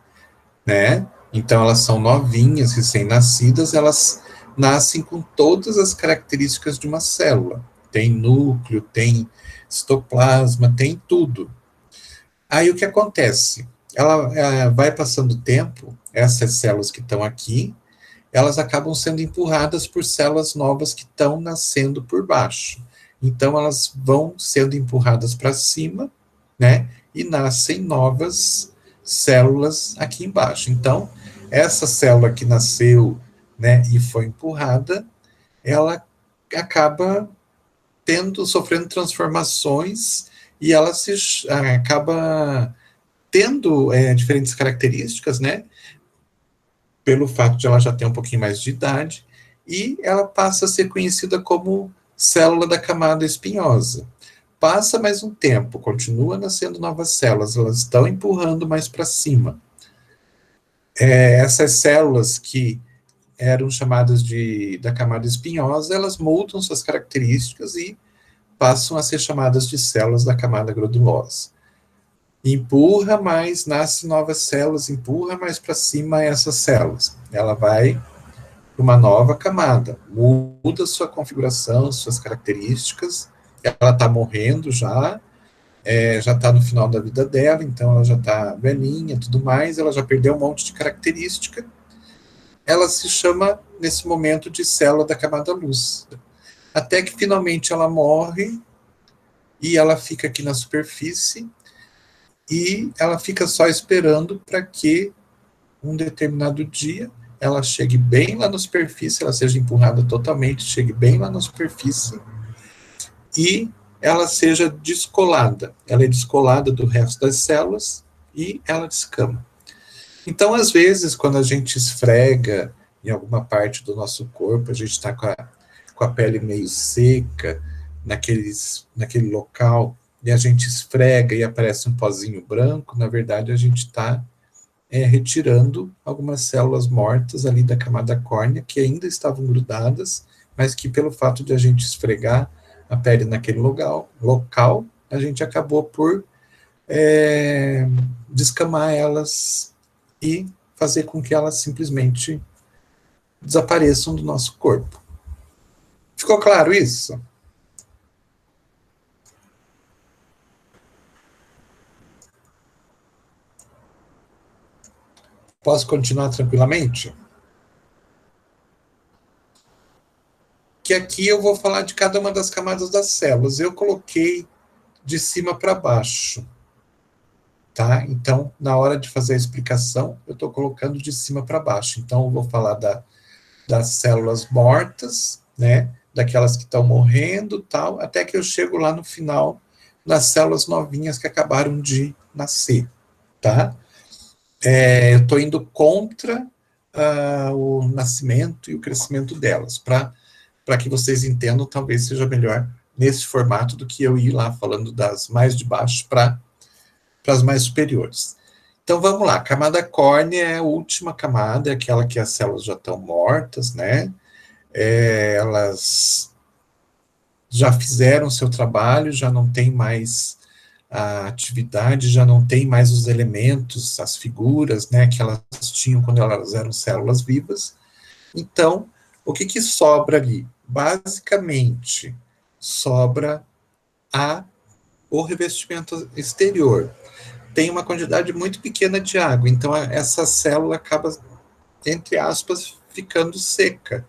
né? Então, elas são novinhas, recém-nascidas, elas nascem com todas as características de uma célula. Tem núcleo, tem citoplasma, tem tudo. Aí, o que acontece? Ela vai passando o tempo, essas células que estão aqui, elas acabam sendo empurradas por células novas que estão nascendo por baixo. Então, elas vão sendo empurradas para cima, né? E nascem novas células aqui embaixo. Então, essa célula que nasceu, né, e foi empurrada, ela acaba sofrendo transformações e ela acaba tendo diferentes características, né? Pelo fato de ela já ter um pouquinho mais de idade, e ela passa a ser conhecida como célula da camada espinhosa. Passa mais um tempo, continua nascendo novas células, elas estão empurrando mais para cima. Essas células que eram chamadas da camada espinhosa, elas mudam suas características e passam a ser chamadas de células da camada granulosa. Empurra mais, nasce novas células, empurra mais para cima essas células. Ela vai para uma nova camada, muda sua configuração, suas características, ela está morrendo já está no final da vida dela, então ela já está velhinha, tudo mais, ela já perdeu um monte de característica, ela se chama, nesse momento, de célula da camada lúcida. Até que, finalmente, ela morre, e ela fica aqui na superfície, e ela fica só esperando para que um determinado dia ela chegue bem lá na superfície, ela seja empurrada totalmente, chegue bem lá na superfície e ela seja descolada. Ela é descolada do resto das células e ela descama. Então, às vezes, quando a gente esfrega em alguma parte do nosso corpo, a gente está com a pele meio seca naquele local, e a gente esfrega e aparece um pozinho branco, na verdade a gente está retirando algumas células mortas ali da camada córnea, que ainda estavam grudadas, mas que pelo fato de a gente esfregar a pele naquele local, a gente acabou por descamar elas e fazer com que elas simplesmente desapareçam do nosso corpo. Ficou claro isso? Posso continuar tranquilamente? Que aqui eu vou falar de cada uma das camadas das células. Eu coloquei de cima para baixo, tá? Então, na hora de fazer a explicação, eu estou colocando de cima para baixo. Então, eu vou falar das células mortas, né? Daquelas que estão morrendo, tal, até que eu chego lá no final, nas células novinhas que acabaram de nascer, tá? Eu estou indo contra o nascimento e o crescimento delas, para que vocês entendam, talvez seja melhor nesse formato do que eu ir lá falando das mais de baixo para as mais superiores. Então, vamos lá. A camada córnea é a última camada, é aquela que as células já estão mortas, né? Elas já fizeram seu trabalho, já não tem mais a atividade, já não tem mais os elementos, as figuras, né, que elas tinham quando elas eram células vivas. Então, o que sobra ali? Basicamente, sobra o revestimento exterior. Tem uma quantidade muito pequena de água, então essa célula acaba, entre aspas, ficando seca.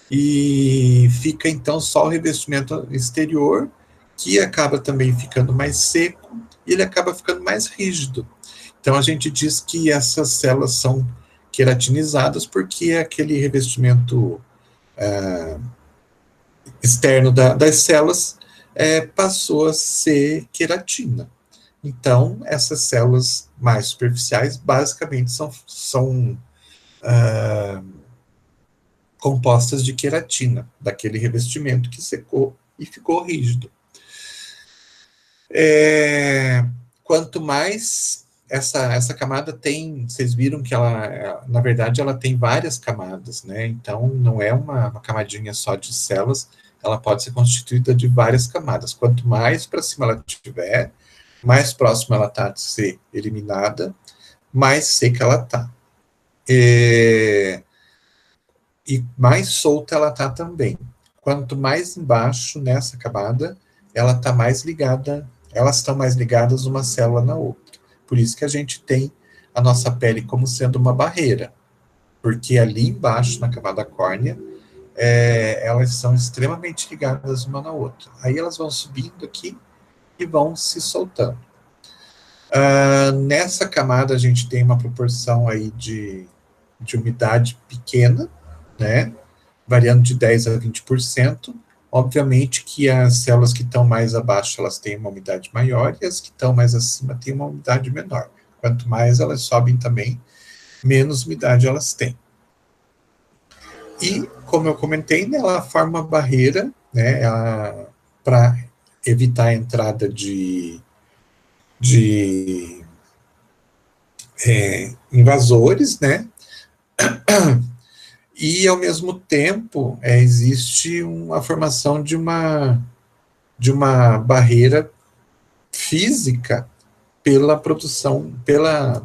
E fica, então, só o revestimento exterior, que acaba também ficando mais seco, e ele acaba ficando mais rígido. Então, a gente diz que essas células são queratinizadas porque aquele revestimento externo das células passou a ser queratina. Então, essas células mais superficiais, basicamente, são compostas de queratina, daquele revestimento que secou e ficou rígido. Quanto mais essa camada tem, vocês viram que ela, na verdade, ela tem várias camadas, né? Então, não é uma camadinha só de células, ela pode ser constituída de várias camadas. Quanto mais para cima ela tiver, mais próxima ela está de ser eliminada, mais seca ela está. E mais solta ela está também. Quanto mais embaixo nessa camada, ela está mais ligada, elas estão mais ligadas uma célula na outra. Por isso que a gente tem a nossa pele como sendo uma barreira, porque ali embaixo, na camada córnea, elas são extremamente ligadas uma na outra. Aí elas vão subindo aqui e vão se soltando. Nessa camada a gente tem uma proporção aí de umidade pequena, né, variando de 10% a 20%. Obviamente que as células que estão mais abaixo, elas têm uma umidade maior, e as que estão mais acima têm uma umidade menor. Quanto mais elas sobem também, menos umidade elas têm. E, como eu comentei, né, ela forma uma barreira, né, para evitar a entrada de invasores, né, e, ao mesmo tempo, existe a formação de uma barreira física pela produção,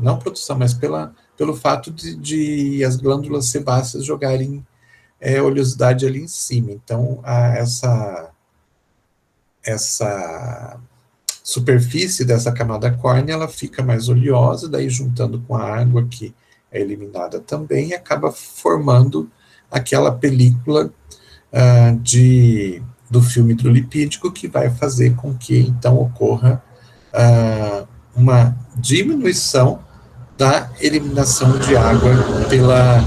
não produção, mas pelo fato de as glândulas sebáceas jogarem oleosidade ali em cima. Então, essa superfície dessa camada córnea, ela fica mais oleosa, daí juntando com a água que é eliminada também, acaba formando aquela película do filme hidrolipídico, que vai fazer com que, então, ocorra uma diminuição da eliminação de água pela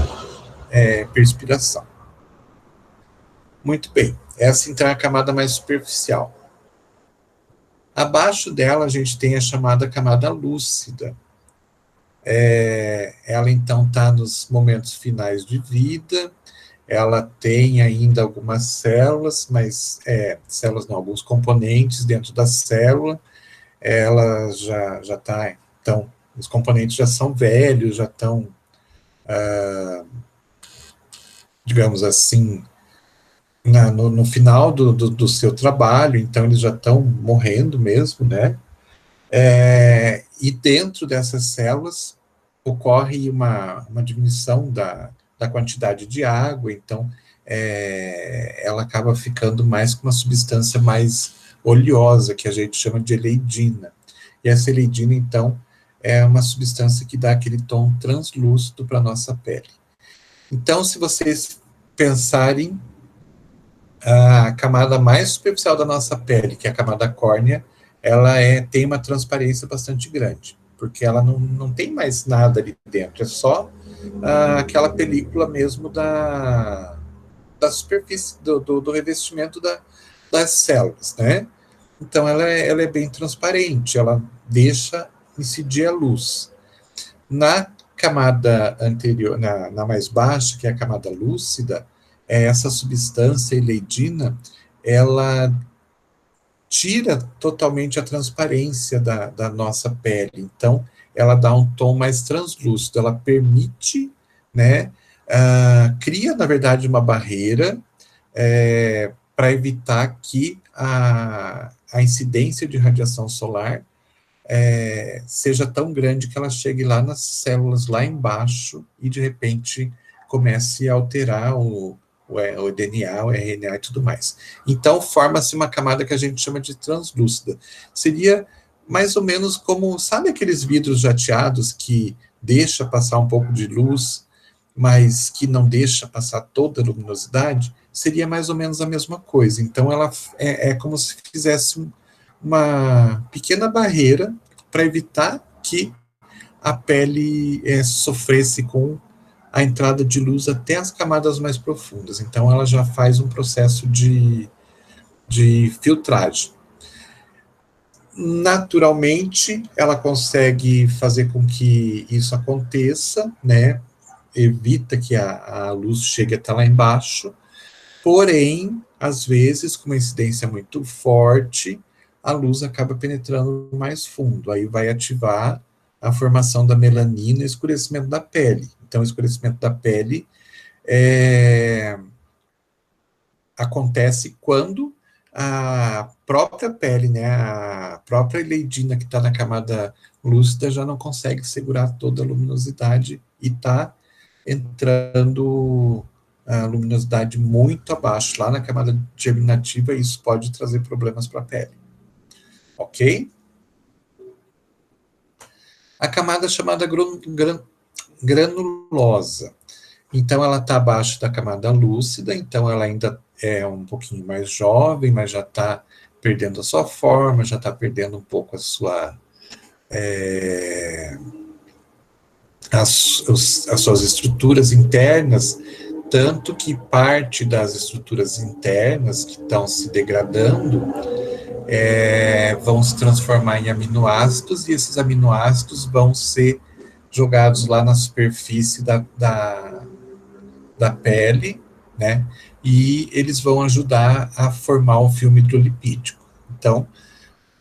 perspiração. Muito bem, essa então é a camada mais superficial. Abaixo dela a gente tem a chamada camada lúcida. Ela então está nos momentos finais de vida, ela tem ainda algumas células, mas células não, alguns componentes dentro da célula, ela já está, então, os componentes já são velhos, já estão, digamos assim, no final do seu trabalho, então eles já estão morrendo mesmo, né? E dentro dessas células ocorre uma diminuição da quantidade de água, então ela acaba ficando mais com uma substância mais oleosa, que a gente chama de eleidina. E essa eleidina, então, é uma substância que dá aquele tom translúcido para a nossa pele. Então, se vocês pensarem, a camada mais superficial da nossa pele, que é a camada córnea, ela tem uma transparência bastante grande, porque ela não tem mais nada ali dentro, é só aquela película mesmo da superfície, do revestimento das células, né? Então, ela é bem transparente, ela deixa incidir a luz. Na camada anterior, na mais baixa, que é a camada lúcida, essa substância eleidina, ela tira totalmente a transparência da nossa pele. Então, ela dá um tom mais translúcido, ela permite, né, cria, na verdade, uma barreira para evitar que a incidência de radiação solar seja tão grande que ela chegue lá nas células lá embaixo e, de repente, comece a alterar o DNA, o RNA e tudo mais. Então, forma-se uma camada que a gente chama de translúcida. Seria mais ou menos como, sabe aqueles vidros jateados que deixa passar um pouco de luz, mas que não deixa passar toda a luminosidade? Seria mais ou menos a mesma coisa. Então, ela é como se fizesse uma pequena barreira para evitar que a pele sofresse com a entrada de luz até as camadas mais profundas. Então, ela já faz um processo de filtragem. Naturalmente, ela consegue fazer com que isso aconteça, né? Evita que a luz chegue até lá embaixo, porém, às vezes, com uma incidência muito forte, a luz acaba penetrando mais fundo, aí vai ativar a formação da melanina e o escurecimento da pele. Então, o escurecimento da pele acontece quando a própria pele, né, a própria ileidina que está na camada lúcida já não consegue segurar toda a luminosidade e está entrando a luminosidade muito abaixo, lá na camada germinativa, e isso pode trazer problemas para a pele. Ok? A camada chamada granulosa. Então, ela está abaixo da camada lúcida, então ela ainda é um pouquinho mais jovem, mas já está perdendo a sua forma, já está perdendo um pouco a sua... as suas estruturas internas, tanto que parte das estruturas internas que estão se degradando vão se transformar em aminoácidos, e esses aminoácidos vão ser jogados lá na superfície da pele, né? E eles vão ajudar a formar um filme hidrolipídico. Então,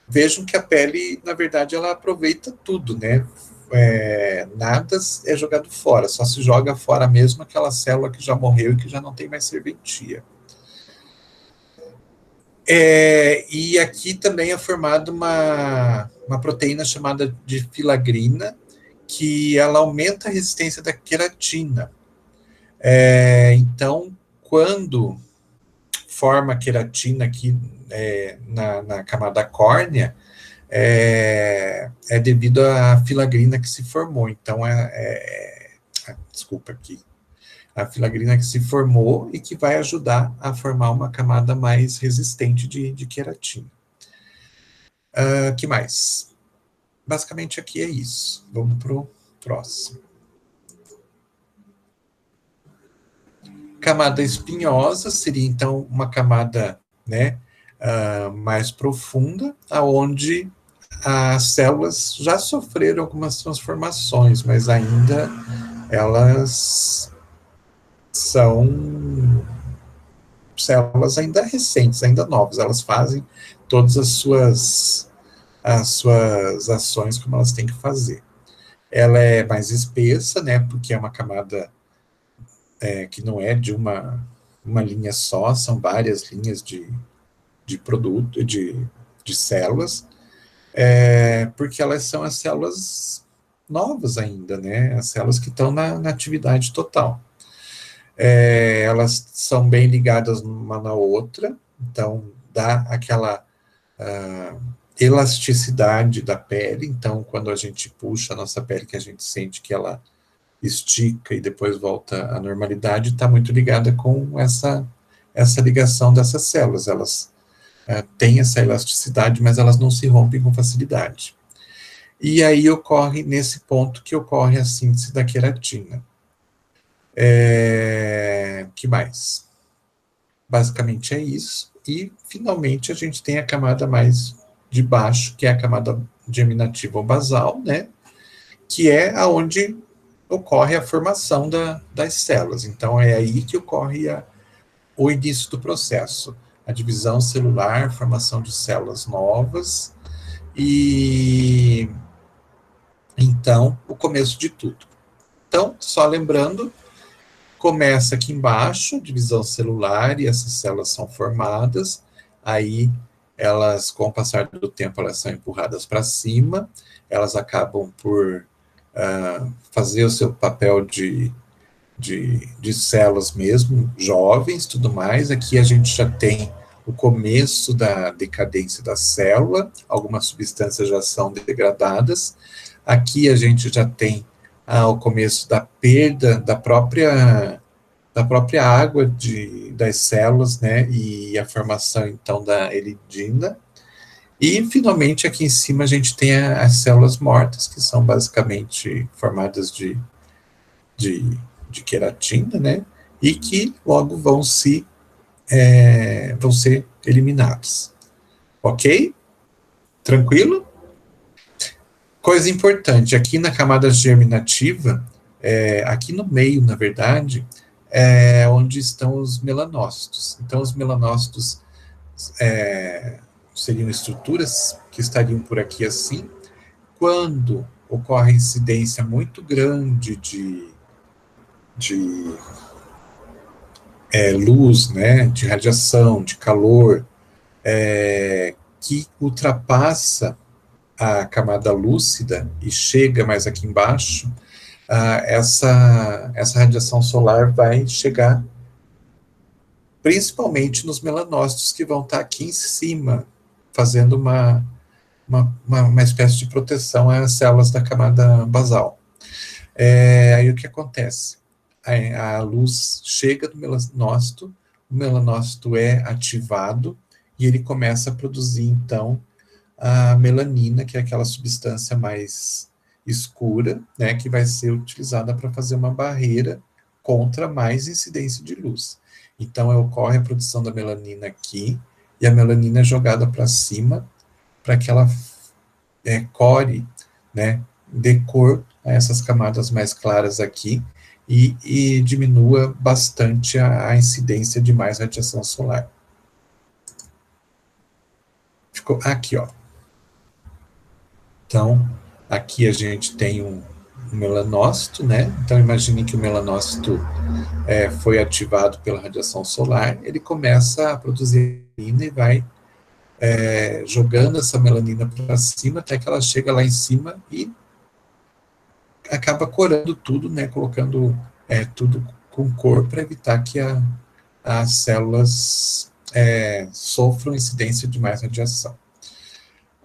vejam que a pele, na verdade, ela aproveita tudo, né? Nada é jogado fora, só se joga fora mesmo aquela célula que já morreu e que já não tem mais serventia. E aqui também é formada uma proteína chamada de filagrina, que ela aumenta a resistência da queratina. Então, quando forma a queratina aqui na camada córnea, é devido à filagrina que se formou. Então, desculpa aqui. A filagrina que se formou e que vai ajudar a formar uma camada mais resistente de queratina. Que mais? Basicamente, aqui é isso. Vamos para o próximo. Camada espinhosa seria, então, uma camada, né, mais profunda, aonde as células já sofreram algumas transformações, mas ainda elas são células ainda recentes, ainda novas, elas fazem todas as suas ações como elas têm que fazer. Ela é mais espessa, né, porque é uma camada que não é de uma linha só, são várias linhas de produto, de células, porque elas são as células novas ainda, né, as células que estão na atividade total. Elas são bem ligadas uma na outra, então dá aquela elasticidade da pele. Então, quando a gente puxa a nossa pele, que a gente sente que ela estica e depois volta à normalidade, está muito ligada com essa ligação dessas células. Elas têm essa elasticidade, mas elas não se rompem com facilidade. E aí ocorre, nesse ponto, que ocorre a síntese da queratina. Que mais? Basicamente é isso. E, finalmente, a gente tem a camada mais de baixo, que é a camada germinativa ou basal, né? Que é aonde ocorre a formação das células. Então, é aí que ocorre o início do processo. A divisão celular, formação de células novas e, então, o começo de tudo. Então, só lembrando, começa aqui embaixo, divisão celular, e essas células são formadas, aí elas, com o passar do tempo, elas são empurradas para cima, elas acabam por fazer o seu papel de células mesmo, jovens, tudo mais. Aqui a gente já tem o começo da decadência da célula, algumas substâncias já são degradadas. Aqui a gente já tem o começo da perda da própria água das células, né, e a formação, então, da eridina. E, finalmente, aqui em cima a gente tem as células mortas, que são basicamente formadas de queratina, né, e que logo vão ser eliminados. Ok? Tranquilo? Coisa importante, aqui na camada germinativa, aqui no meio, na verdade, é onde estão os melanócitos. Então, os melanócitos seriam estruturas que estariam por aqui assim. Quando ocorre incidência muito grande de luz, né, de radiação, de calor, que ultrapassa a camada lúcida e chega mais aqui embaixo, essa radiação solar vai chegar principalmente nos melanócitos, que vão estar aqui em cima, fazendo uma espécie de proteção às células da camada basal. Aí o que acontece? A luz chega do melanócito, o melanócito é ativado, e ele começa a produzir, então, a melanina, que é aquela substância mais escura, né, que vai ser utilizada para fazer uma barreira contra mais incidência de luz. Então, ocorre a produção da melanina aqui, e a melanina é jogada para cima, para que ela core, né, dê cor a essas camadas mais claras aqui, e diminua bastante a incidência de mais radiação solar. Ficou aqui, ó. Então, aqui a gente tem um melanócito, né? Então, imagine que o melanócito foi ativado pela radiação solar, ele começa a produzir melanina e vai jogando essa melanina para cima, até que ela chega lá em cima e acaba corando tudo, né? Colocando tudo com cor para evitar que as células sofram incidência de mais radiação.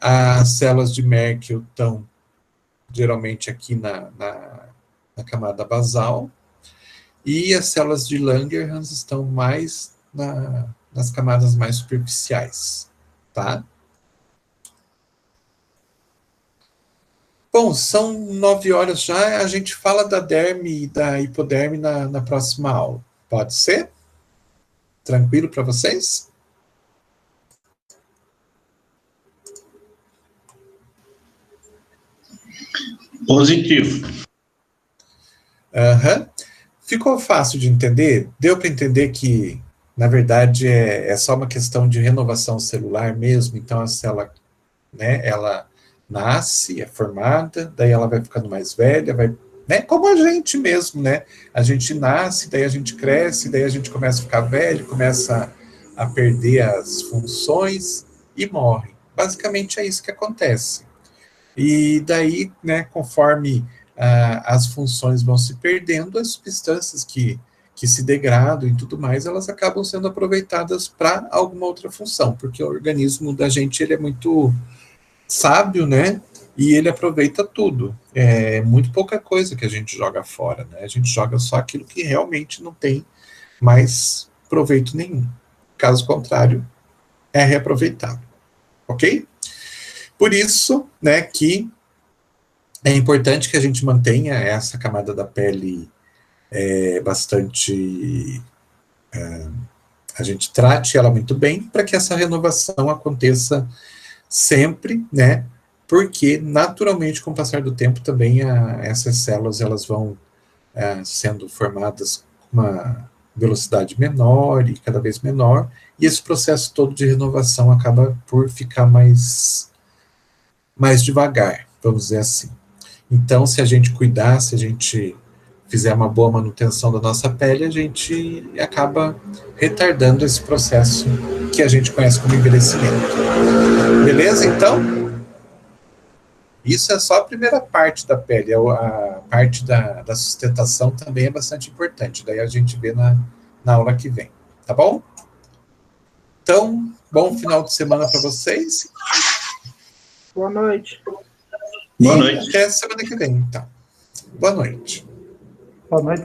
As células de Merkel estão geralmente aqui na camada basal, e as células de Langerhans estão mais nas camadas mais superficiais, tá? Bom, são 9 horas já, a gente fala da derme e da hipoderme na próxima aula. Pode ser? Tranquilo para vocês? Positivo. Ficou fácil de entender? Deu para entender que, na verdade, é só uma questão de renovação celular mesmo? Então, a célula, né, ela nasce, é formada, daí ela vai ficando mais velha, né, como a gente mesmo, né? A gente nasce, daí a gente cresce, daí a gente começa a ficar velho, começa a perder as funções e morre. Basicamente é isso que acontece. E daí, né, conforme as funções vão se perdendo, as substâncias que se degradam e tudo mais, elas acabam sendo aproveitadas para alguma outra função, porque o organismo da gente, ele é muito sábio, né, e ele aproveita tudo. É muito pouca coisa que a gente joga fora, né, a gente joga só aquilo que realmente não tem mais proveito nenhum. Caso contrário, é reaproveitado, ok? Por isso, né, que é importante que a gente mantenha essa camada da pele bastante... a gente trate ela muito bem, para que essa renovação aconteça sempre, né, porque naturalmente, com o passar do tempo, também essas células, elas vão sendo formadas com uma velocidade menor e cada vez menor, e esse processo todo de renovação acaba por ficar mais devagar, vamos dizer assim. Então, se a gente cuidar, se a gente fizer uma boa manutenção da nossa pele, a gente acaba retardando esse processo que a gente conhece como envelhecimento. Beleza, então? Isso é só a primeira parte da pele, a parte da sustentação também é bastante importante, daí a gente vê na aula que vem, tá bom? Então, bom final de semana para vocês. Boa noite. Boa noite. Até semana que vem, então. Boa noite. Boa noite.